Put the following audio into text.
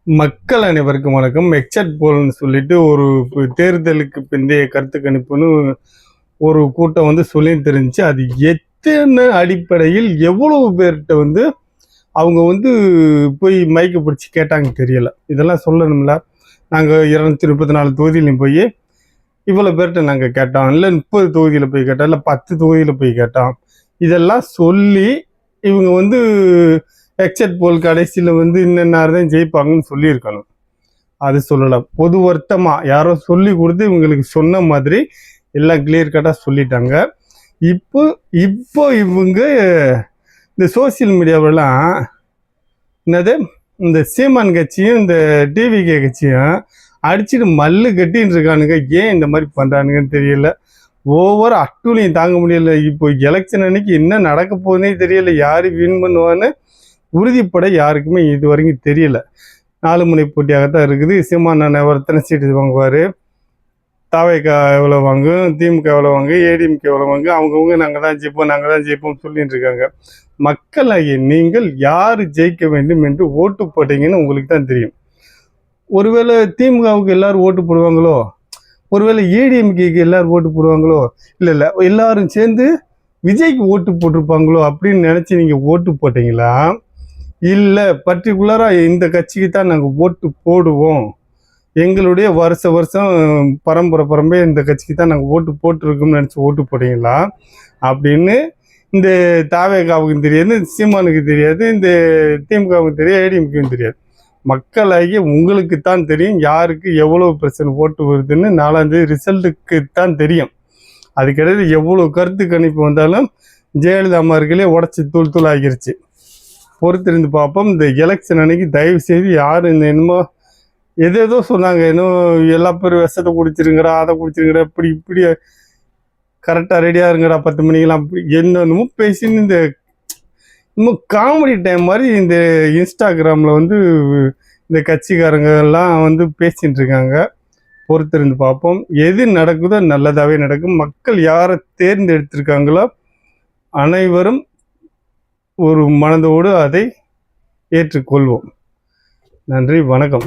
மக்கள் அனைவருக்கும் வணக்கம். எக்ஸட் போல்னு சொல்லிட்டு ஒரு தேர்தலுக்கு பிந்தைய கருத்து கணிப்புன்னு ஒரு கூட்டம் வந்து சொல்லி தெரிஞ்சு, அது எத்தனை அடிப்படையில் எவ்வளவு பேர்கிட்ட அவங்க போய் மைக்க பிடிச்சி கேட்டாங்க தெரியல. இதெல்லாம் சொல்லணும்ல. நாங்கள் 234 தொகுதியிலையும் போய் இவ்வளோ பேர்கிட்ட நாங்கள் கேட்டோம், இல்லை 30 தொகுதியில் போய் கேட்டோம், இல்லை 10 தொகுதியில் போய் கேட்டோம். இதெல்லாம் சொல்லி இவங்க எக்ஸட் போல் கடைசியில் இன்னும் ஜெயிப்பாங்கன்னு சொல்லியிருக்கணும். அது சொல்லலை. பொது வருத்தமாக யாரோ சொல்லி கொடுத்து இவங்களுக்கு சொன்ன மாதிரி எல்லாம் கிளியர் கட்டாக சொல்லிட்டாங்க. இப்போ இவங்க இந்த சோசியல் மீடியாவெல்லாம் என்னது இந்த சீமான் கட்சியும் இந்த டிவிகே கட்சியும் அடிச்சுட்டு மல்லு கட்டின்னு இருக்கானுங்க. ஏன் இந்த மாதிரி பண்ணுறானுங்கன்னு தெரியல. ஒவ்வொரு அட்டூழியும் தாங்க முடியல. இப்போ எலெக்ஷன் அன்னைக்கு என்ன நடக்க போகுதுன்னே தெரியல. யார் வின் பண்ணுவான்னு உறுதிப்பட யாருக்குமே இது வரைக்கும் தெரியல. 4 முனை போட்டியாகத்தான் இருக்குது. சீமான் எத்தனை சீட்டு வாங்குவார், தாவேக்கா எவ்வளோ வாங்கும், திமுக எவ்வளோ வாங்கு, ஏடிஎம்கே எவ்வளோ வாங்கு, அவங்கவுங்க நாங்கள் தான் ஜெயிப்போம் சொல்லிட்டு இருக்காங்க. மக்களாகிய நீங்கள் யார் ஜெயிக்க வேண்டும் என்று ஓட்டு போட்டீங்கன்னு உங்களுக்கு தான் தெரியும். ஒருவேளை திமுகவுக்கு எல்லாரும் ஓட்டு போடுவாங்களோ, ஒருவேளை ஏடிஎம்கேக்கு எல்லாரும் ஓட்டு போடுவாங்களோ, இல்லை எல்லாரும் சேர்ந்து விஜய்க்கு ஓட்டு போட்டிருப்பாங்களோ அப்படின்னு நினச்சி நீங்கள் ஓட்டு போட்டீங்களா? இல்லை பர்டிகுலராக இந்த கட்சிக்கு தான் நாங்கள் ஓட்டு போடுவோம், எங்களுடைய வருஷம் பரம்பரை இந்த கட்சிக்கு தான் நாங்கள் ஓட்டு போட்டிருக்கோம்னு நினச்சி ஓட்டு போட்டீங்களா அப்படின்னு இந்த தாவேகாவுக்கும் தெரியாது, சீமானுக்கு தெரியாது, இந்த திமுகவுக்கும் தெரியாது, ஏடிஎம்கேவும் தெரியாது. மக்களாகி உங்களுக்கு தான் தெரியும் யாருக்கு எவ்வளோ % ஓட்டு வருதுன்னு. 4ஆம் தேதி ரிசல்ட்டுக்கு தான் தெரியும். அதுக்கிடையில் எவ்வளோ கருத்து கணிப்பு வந்தாலும் ஜெயலலிதா அம்மார்களே உடச்சி தூள் ஆகிருச்சு. பொறுத்திருந்து பார்ப்போம். இந்த எலெக்ஷன் அன்னைக்கு தயவு செய்து யாரும் இந்த என்னமோ ஏதோ சொன்னாங்க, இன்னும் எல்லா பேரும் விஷத்தை குடிச்சிருங்கடா, அதை குடிச்சிருங்கடா, இப்படி கரெக்டாக ரெடியாக இருங்கடா 10 மணிக்கெல்லாம், அப்படி என்னென்னமோ பேசின்னு இந்த இன்னும் காமெடி டைம் மாதிரி இந்த இன்ஸ்டாகிராமில் இந்த கட்சிக்காரங்க எல்லாம் பேசிகிட்டு இருக்காங்க. பொறுத்திருந்து பார்ப்போம். எது நடக்குதோ நல்லதாகவே நடக்கும். மக்கள் யாரை தேர்ந்தெடுத்திருக்காங்களோ அனைவரும் ஒரு மனதோடு அதை ஏற்றுக்கொள்வோம். நன்றி, வணக்கம்.